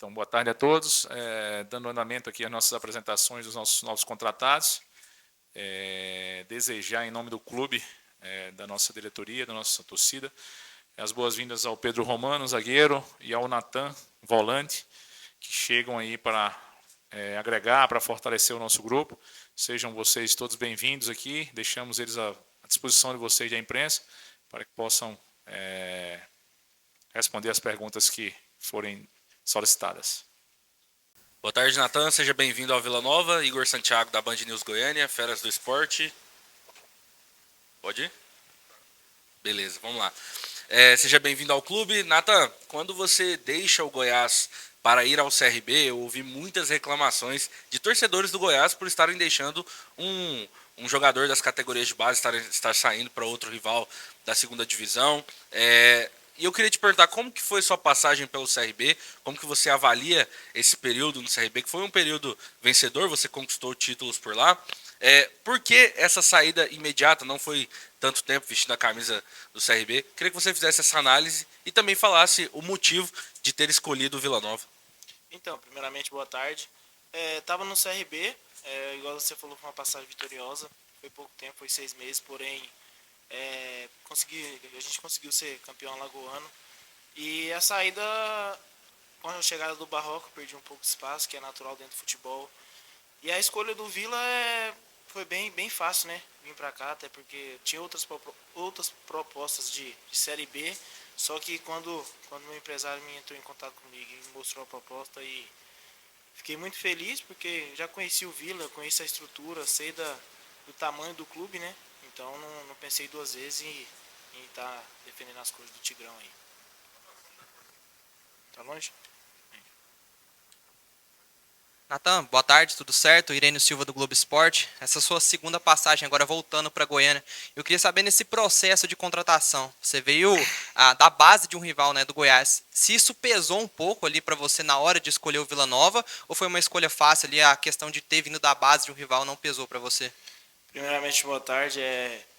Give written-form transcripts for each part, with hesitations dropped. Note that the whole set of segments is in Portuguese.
Então, boa tarde a todos. Dando andamento aqui às nossas apresentações dos nossos novos contratados. Desejar, em nome do clube, da nossa diretoria, da nossa torcida, as boas-vindas ao Pedro Romano, zagueiro, e ao Natan, volante, que chegam aí para agregar, para fortalecer o nosso grupo. Sejam vocês todos bem-vindos aqui. Deixamos eles à disposição de vocês da imprensa para que possam responder as perguntas que forem solicitadas. Boa tarde, Natan. Seja bem-vindo ao Vila Nova. Igor Santiago, da Band News Goiânia, Feras do Esporte. Pode ir? Beleza, vamos lá. Seja bem-vindo ao clube. Natan, quando você deixa o Goiás para ir ao CRB, eu ouvi muitas reclamações de torcedores do Goiás por estarem deixando um jogador das categorias de base estar saindo para outro rival da segunda divisão. E eu queria te perguntar como que foi sua passagem pelo CRB, como que você avalia esse período no CRB, que foi um período vencedor, você conquistou títulos por lá. Por que essa saída imediata, não foi tanto tempo vestindo a camisa do CRB? Queria que você fizesse essa análise e também falasse o motivo de ter escolhido o Vila Nova. Então, primeiramente, boa tarde. Estava no CRB, igual você falou, foi uma passagem vitoriosa. Foi pouco tempo, foi 6 meses, porém a gente conseguiu ser campeão alagoano. E a saída, com a chegada do Barroco, perdi um pouco de espaço, que é natural dentro do futebol. E a escolha do Vila foi bem fácil, né? Vim pra cá, até porque tinha outras propostas de Série B. Só que quando meu empresário me entrou em contato comigo e mostrou a proposta, e fiquei muito feliz, porque já conheci o Vila, conheço a estrutura, sei do tamanho do clube, né? Então não pensei duas vezes em estar defendendo as cores do Tigrão aí. Tá longe? Natan, boa tarde, tudo certo? Irene Silva do Globo Esporte. Essa é a sua segunda passagem, agora voltando para Goiânia. Eu queria saber nesse processo de contratação. Você veio da base de um rival, né, do Goiás. Se isso pesou um pouco ali para você na hora de escolher o Vila Nova, ou foi uma escolha fácil ali, a questão de ter vindo da base de um rival não pesou para você? Primeiramente, boa tarde.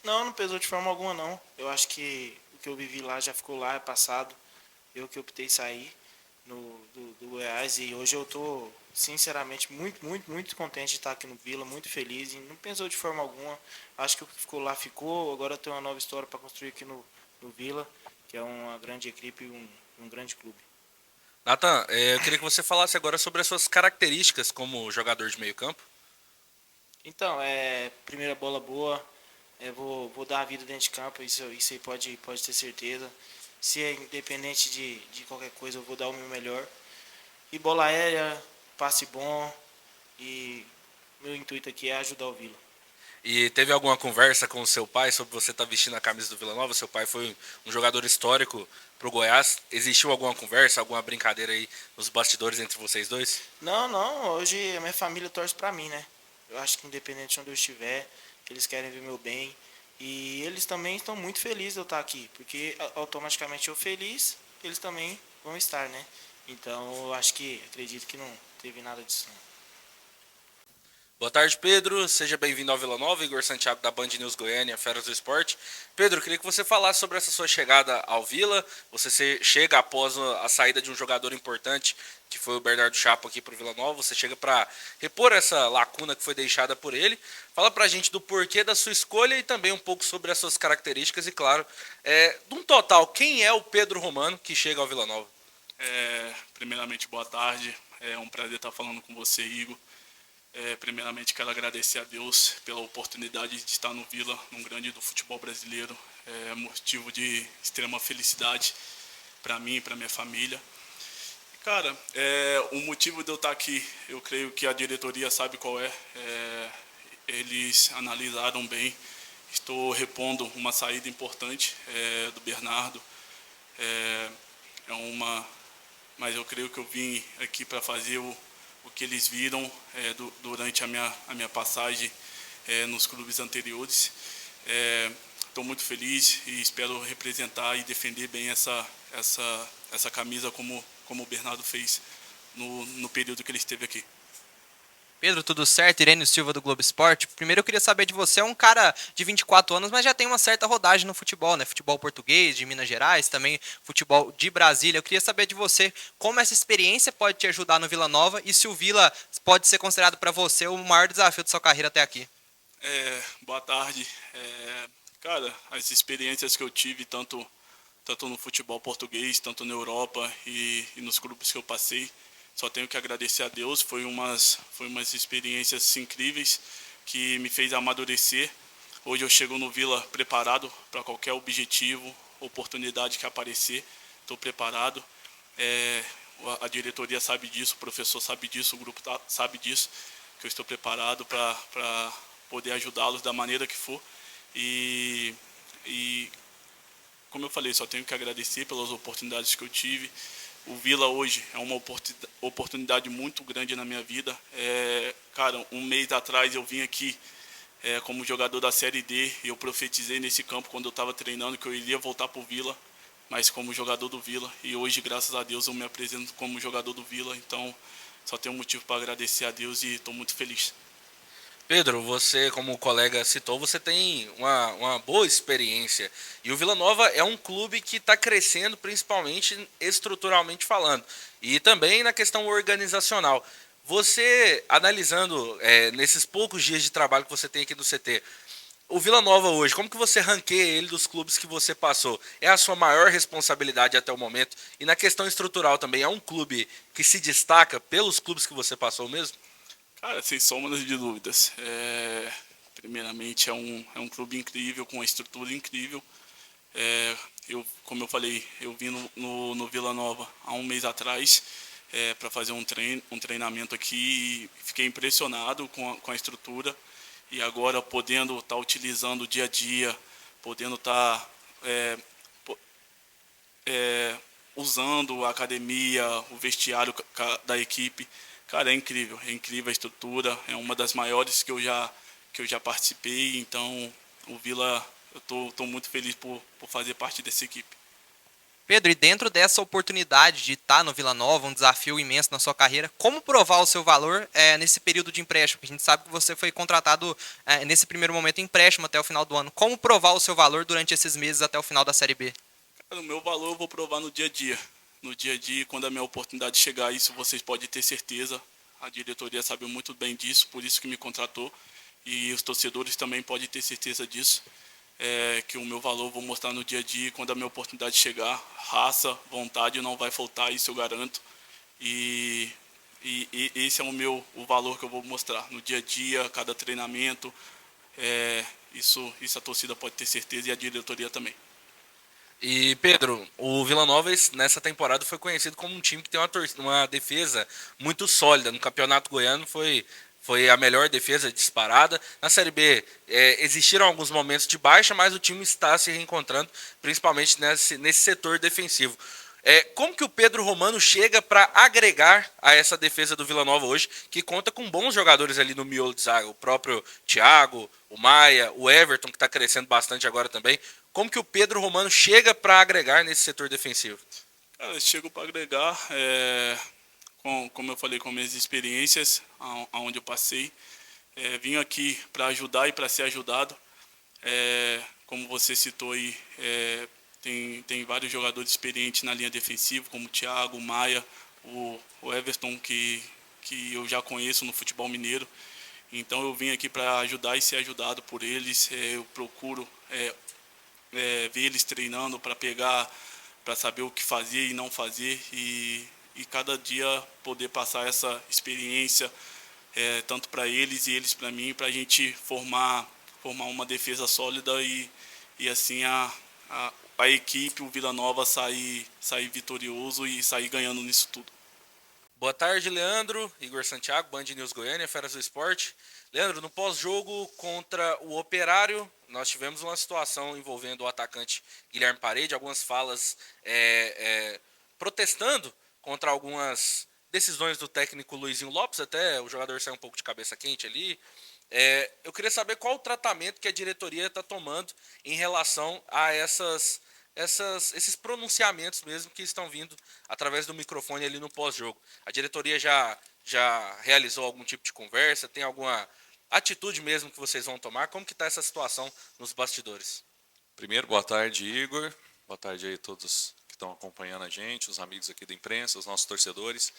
Não pesou de forma alguma, não. Eu acho que o que eu vivi lá já ficou lá, é passado. Eu que optei sair do Goiás, e hoje eu tô sinceramente muito contente de estar aqui no Vila, muito feliz, e não pensou de forma alguma. Acho que o que ficou lá ficou. Agora tem uma nova história para construir aqui no Vila, que é uma grande equipe e um grande clube. Natan, eu queria que você falasse agora sobre as suas características como jogador de meio campo. Então, primeira bola boa, vou dar a vida dentro de campo, isso aí pode ter certeza. Se é independente de qualquer coisa, eu vou dar o meu melhor. E bola aérea, passe bom, e meu intuito aqui é ajudar o Vila. E teve alguma conversa com o seu pai sobre você estar vestindo a camisa do Vila Nova? Seu pai foi um jogador histórico para o Goiás. Existiu alguma conversa, alguma brincadeira aí nos bastidores entre vocês dois? Não, hoje a minha família torce pra mim, né? Eu acho que independente de onde eu estiver, eles querem ver meu bem. E eles também estão muito felizes de eu estar aqui, porque automaticamente eu feliz, eles também vão estar, né? Então eu acredito que não teve nada disso não. Boa tarde, Pedro. Seja bem-vindo ao Vila Nova. Igor Santiago, da Band News Goiânia, Feras do Esporte. Pedro, queria que você falasse sobre essa sua chegada ao Vila. Você chega após a saída de um jogador importante, que foi o Bernardo Chapo aqui para o Vila Nova. Você chega para repor essa lacuna que foi deixada por ele. Fala para a gente do porquê da sua escolha e também um pouco sobre as suas características. E, claro, de um total, quem é o Pedro Romano que chega ao Vila Nova? Primeiramente, boa tarde. É um prazer estar falando com você, Igor. Primeiramente, quero agradecer a Deus pela oportunidade de estar no Vila, num grande do futebol brasileiro. É motivo de extrema felicidade para mim e para minha família. Cara, o motivo de eu estar aqui, eu creio que a diretoria sabe qual é. Eles analisaram bem. Estou repondo uma saída importante do Bernardo. Mas eu creio que eu vim aqui para fazer o que eles viram durante a minha passagem nos clubes anteriores. Estou muito feliz e espero representar e defender bem essa camisa como o Bernardo fez no período que ele esteve aqui. Pedro, tudo certo? Irênio Silva do Globo Esporte. Primeiro eu queria saber de você, é um cara de 24 anos, mas já tem uma certa rodagem no futebol, né? Futebol português, de Minas Gerais, também futebol de Brasília. Eu queria saber de você como essa experiência pode te ajudar no Vila Nova e se o Vila pode ser considerado para você o maior desafio da sua carreira até aqui. Boa tarde. Cara, as experiências que eu tive, tanto no futebol português, tanto na Europa e nos clubes que eu passei, só tenho que agradecer a Deus. Foi umas experiências incríveis que me fez amadurecer. Hoje eu chego no Vila preparado para qualquer objetivo, oportunidade que aparecer. Estou preparado. A diretoria sabe disso, o professor sabe disso, o grupo sabe disso, que eu estou preparado para poder ajudá-los da maneira que for. E como eu falei, só tenho que agradecer pelas oportunidades que eu tive. O Vila hoje é uma oportunidade muito grande na minha vida. Cara, um mês atrás eu vim aqui como jogador da Série D e eu profetizei nesse campo quando eu estava treinando que eu iria voltar para o Vila, mas como jogador do Vila. E hoje, graças a Deus, eu me apresento como jogador do Vila. Então, só tenho motivo para agradecer a Deus e estou muito feliz. Pedro, você, como o colega citou, você tem uma boa experiência. E o Vila Nova é um clube que está crescendo, principalmente estruturalmente falando. E também na questão organizacional. Você, analisando nesses poucos dias de trabalho que você tem aqui no CT, o Vila Nova hoje, como que você ranqueia ele dos clubes que você passou? É a sua maior responsabilidade até o momento? E na questão estrutural também, é um clube que se destaca pelos clubes que você passou mesmo? Cara, sem sombras de dúvidas. Primeiramente, é um clube incrível, com uma estrutura incrível. Como eu falei, eu vim no Vila Nova há um mês atrás para fazer um treinamento aqui e fiquei impressionado com a estrutura. E agora, podendo estar utilizando o dia a dia, podendo estar usando a academia, o vestiário da equipe. Cara, é incrível a estrutura, é uma das maiores que eu já participei, então o Vila, eu tô muito feliz por fazer parte dessa equipe. Pedro, e dentro dessa oportunidade de estar no Vila Nova, um desafio imenso na sua carreira, como provar o seu valor nesse período de empréstimo? A gente sabe que você foi contratado nesse primeiro momento em empréstimo até o final do ano. Como provar o seu valor durante esses meses até o final da Série B? Cara, o meu valor eu vou provar no dia a dia. No dia a dia, quando a minha oportunidade chegar, isso vocês podem ter certeza. A diretoria sabe muito bem disso, por isso que me contratou. E os torcedores também podem ter certeza disso. Que o meu valor eu vou mostrar no dia a dia. Quando a minha oportunidade chegar, raça, vontade não vai faltar, isso eu garanto. E esse é o valor que eu vou mostrar no dia a dia, cada treinamento. Isso a torcida pode ter certeza e a diretoria também. E, Pedro, o Vila Nova nessa temporada foi conhecido como um time que tem uma defesa muito sólida. No Campeonato Goiano foi a melhor defesa disparada. Na Série B existiram alguns momentos de baixa, mas o time está se reencontrando, principalmente nesse setor defensivo. Como que o Pedro Romano chega para agregar a essa defesa do Vila Nova hoje, que conta com bons jogadores ali no miolo de zaga, o próprio Thiago, o Maia, o Everton, que está crescendo bastante agora também. Como que o Pedro Romano chega para agregar nesse setor defensivo? Cara, eu chego para agregar, como eu falei, com minhas experiências, aonde eu passei. Vim aqui para ajudar e para ser ajudado. Como você citou aí, tem vários jogadores experientes na linha defensiva, como o Thiago, o Maia, o Everton, que eu já conheço no futebol mineiro. Então eu vim aqui para ajudar e ser ajudado por eles. Eu procuro ver eles treinando para saber o que fazer e não fazer. E cada dia poder passar essa experiência tanto para eles e eles para mim, para a gente formar uma defesa sólida e assim a equipe, o Vila Nova sair vitorioso e sair ganhando nisso tudo. Boa tarde, Leandro. Igor Santiago, Band News Goiânia, Feras do Esporte. Leandro, no pós-jogo contra o Operário, nós tivemos uma situação envolvendo o atacante Guilherme Parede, algumas falas protestando contra algumas decisões do técnico Luizinho Lopes, até o jogador saiu um pouco de cabeça quente ali. Eu queria saber qual o tratamento que a diretoria está tomando em relação a esses pronunciamentos mesmo que estão vindo através do microfone ali no pós-jogo. A diretoria já já realizou algum tipo de conversa? Tem alguma atitude mesmo que vocês vão tomar? Como que está essa situação nos bastidores? Primeiro, boa tarde, Igor. Boa tarde aí a todos que estão acompanhando a gente, os amigos aqui da imprensa, os nossos torcedores.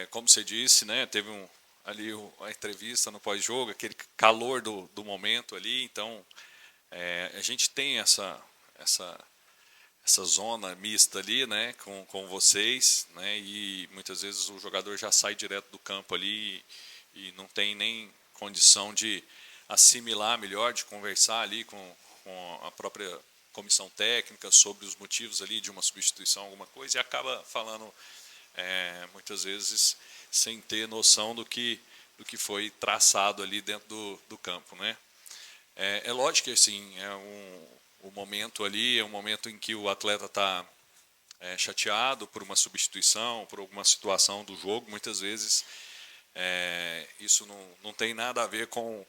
Como você disse, né, teve ali a entrevista no pós-jogo, aquele calor do momento ali. Então, a gente tem essa zona mista ali, né, com vocês, né, e muitas vezes o jogador já sai direto do campo ali e não tem nem condição de assimilar melhor, de conversar ali com a própria comissão técnica sobre os motivos ali de uma substituição, alguma coisa, e acaba falando muitas vezes sem ter noção do que foi traçado ali dentro do campo, né? É lógico que assim, o momento ali é um momento em que o atleta está chateado por uma substituição, por alguma situação do jogo. Muitas vezes isso não tem nada a ver com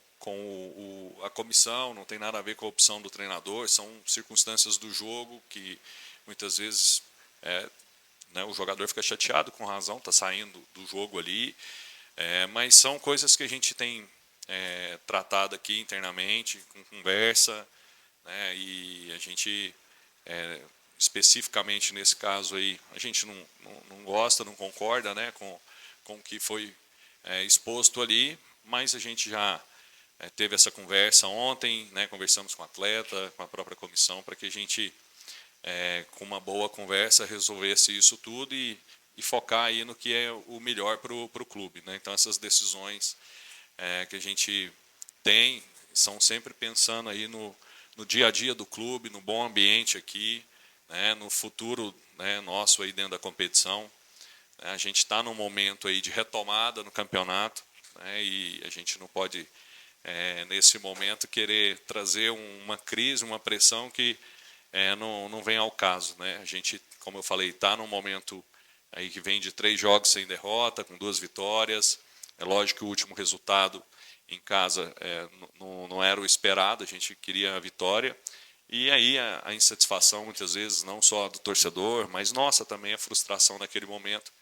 a comissão, não tem nada a ver com a opção do treinador, são circunstâncias do jogo que muitas vezes né, o jogador fica chateado com razão, está saindo do jogo ali, mas são coisas que a gente tem tratado aqui internamente, com conversa, né, e a gente, especificamente nesse caso aí, a gente não gosta, não concorda, né, com o que foi exposto ali, mas a gente já teve essa conversa ontem, né, conversamos com o atleta, com a própria comissão, para que a gente, com uma boa conversa, resolvesse isso tudo e focar aí no que é o melhor para o clube, né? Então, essas decisões que a gente tem são sempre pensando aí no dia a dia do clube, no bom ambiente aqui, né, no futuro, né, nosso aí dentro da competição. A gente está num momento aí de retomada no campeonato, né, e a gente não pode, nesse momento, querer trazer uma crise, uma pressão que não vem ao caso, né? A gente, como eu falei, está num momento aí que vem de 3 jogos sem derrota, com 2 vitórias. É lógico que o último resultado em casa não era o esperado, a gente queria a vitória. E aí a insatisfação, muitas vezes, não só do torcedor, mas nossa também, a frustração naquele momento,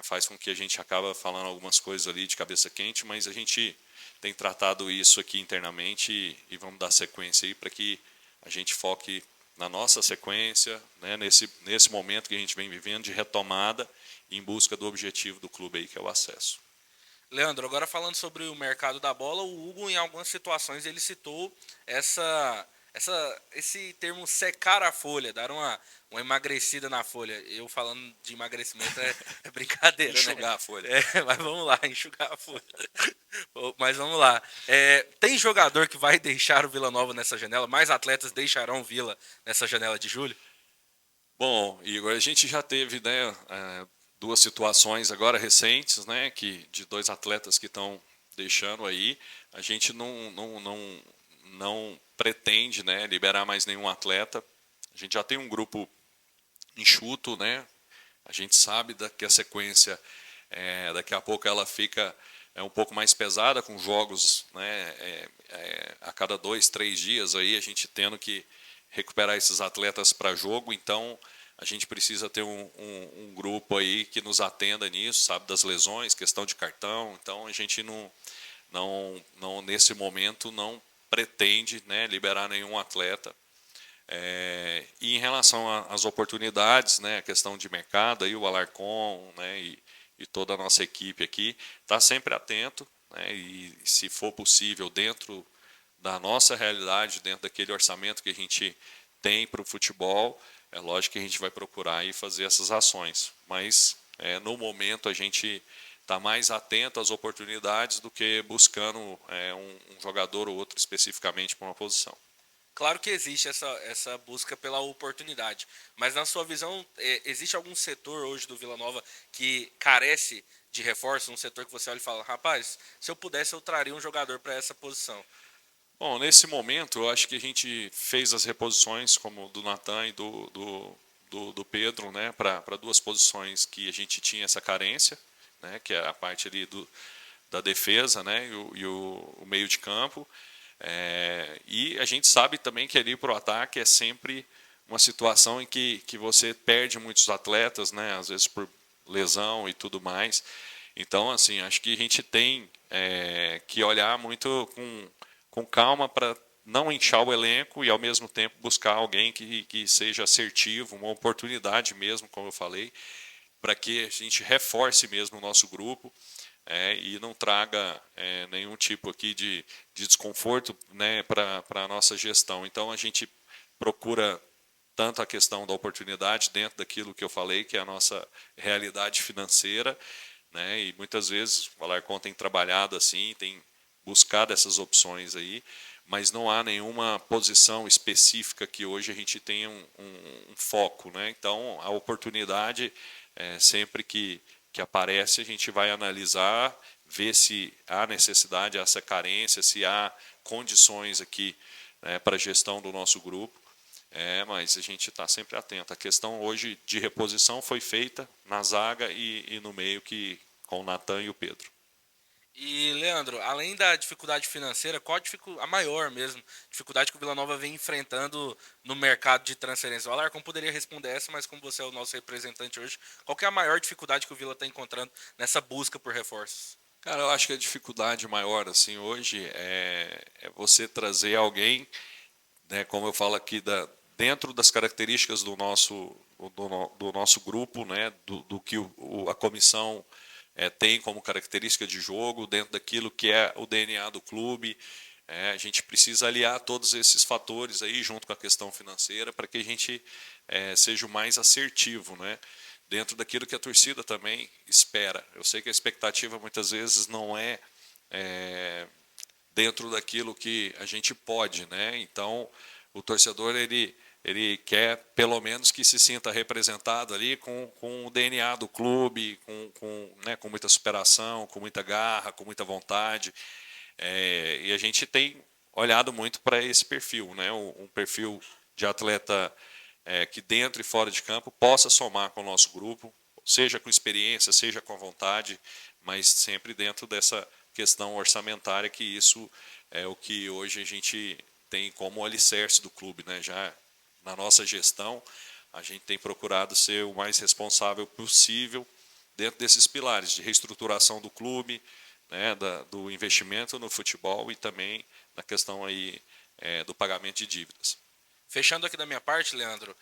faz com que a gente acaba falando algumas coisas ali de cabeça quente, mas a gente tem tratado isso aqui internamente e vamos dar sequência aí para que a gente foque na nossa sequência, né, nesse momento que a gente vem vivendo de retomada em busca do objetivo do clube aí, que é o acesso. Leandro, agora falando sobre o mercado da bola, o Hugo, em algumas situações, ele citou esse termo secar a folha, dar uma emagrecida na folha. Eu falando de emagrecimento é brincadeira, enxugar né? a folha. Mas vamos lá, enxugar a folha. Mas vamos lá. Tem jogador que vai deixar o Vila Nova nessa janela? Mais atletas deixarão o Vila nessa janela de julho? Bom, Igor, a gente já teve, né, 2 situações agora recentes, né, de 2 atletas que estão deixando aí. A gente não pretende, né, liberar mais nenhum atleta. A gente já tem um grupo enxuto, né? A gente sabe que a sequência daqui a pouco ela fica um pouco mais pesada, com jogos, né, a cada 2, 3 dias aí a gente tendo que recuperar esses atletas para jogo. Então a gente precisa ter um grupo aí que nos atenda nisso, sabe, das lesões, questão de cartão. Então a gente não nesse momento não pretende, né, liberar nenhum atleta. E em relação às oportunidades, né, a questão de mercado, aí o Alarcon, né, e toda a nossa equipe aqui está sempre atento, né, e se for possível, dentro da nossa realidade, dentro daquele orçamento que a gente tem para o futebol, é lógico que a gente vai procurar e fazer essas ações. Mas, no momento, a gente está mais atento às oportunidades do que buscando um jogador ou outro especificamente para uma posição. Claro que existe essa busca pela oportunidade, mas na sua visão, existe algum setor hoje do Vila Nova que carece de reforço, um setor que você olha e fala, rapaz, se eu pudesse eu traria um jogador para essa posição? Bom, nesse momento eu acho que a gente fez as reposições como do Natan e do Pedro, né, para 2 posições que a gente tinha essa carência, né, que é a parte ali da defesa, né, e o meio de campo. E a gente sabe também que ali para o ataque é sempre uma situação em que você perde muitos atletas, né, às vezes por lesão e tudo mais. Então, assim, acho que a gente tem que olhar muito com calma para não inchar o elenco e, ao mesmo tempo, buscar alguém que seja assertivo, uma oportunidade mesmo, como eu falei, para que a gente reforce mesmo o nosso grupo e não traga nenhum tipo aqui de desconforto, né, para a nossa gestão. Então, a gente procura tanto a questão da oportunidade dentro daquilo que eu falei, que é a nossa realidade financeira, né, e muitas vezes o Alarcon tem trabalhado assim, tem buscado essas opções aí, mas não há nenhuma posição específica que hoje a gente tenha um foco, né? Então, a oportunidade, sempre que aparece, a gente vai analisar, ver se há necessidade, essa carência, se há condições aqui para a gestão do nosso grupo. Mas a gente está sempre atento. A questão hoje de reposição foi feita na zaga e no meio com o Natan e o Pedro. E, Leandro, além da dificuldade financeira, qual a maior mesmo dificuldade que o Vila Nova vem enfrentando no mercado de transferência? O Alarcon poderia responder essa, mas como você é o nosso representante hoje, qual que é a maior dificuldade que o Vila está encontrando nessa busca por reforços? Cara, eu acho que a dificuldade maior assim hoje é você trazer alguém, né, como eu falo aqui, dentro das características do nosso grupo, né, do que a comissão tem como característica de jogo, dentro daquilo que é o DNA do clube. A gente precisa aliar todos esses fatores aí junto com a questão financeira para que a gente seja o mais assertivo, né, dentro daquilo que a torcida também espera. Eu sei que a expectativa muitas vezes não é dentro daquilo que a gente pode, né? Então, o torcedor ele quer pelo menos que se sinta representado ali com o DNA do clube, com muita superação, com muita garra, com muita vontade. E a gente tem olhado muito para esse perfil, né? Um perfil de atleta que dentro e fora de campo possa somar com o nosso grupo, seja com experiência, seja com vontade, mas sempre dentro dessa questão orçamentária, que isso é o que hoje a gente tem como alicerce do clube, né? Já na nossa gestão, a gente tem procurado ser o mais responsável possível dentro desses pilares de reestruturação do clube, né, do investimento no futebol e também na questão aí do pagamento de dívidas. Fechando aqui da minha parte, Leandro,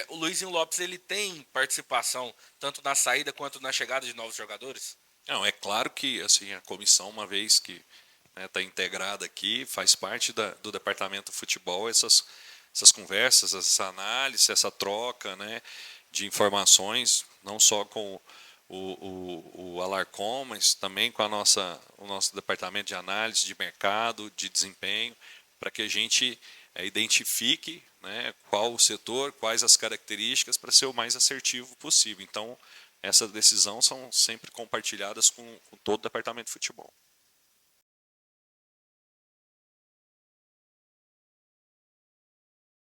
o Luizinho Lopes ele tem participação tanto na saída quanto na chegada de novos jogadores? Não, é claro que assim a comissão, uma vez que está integrada aqui, faz parte do departamento de futebol, essas conversas, essa análise, essa troca, né, de informações, não só com o Alarcon, mas também com o nosso departamento de análise de mercado, de desempenho, para que a gente identifique, né, qual o setor, quais as características para ser o mais assertivo possível. Então, essas decisões são sempre compartilhadas com todo o departamento de futebol.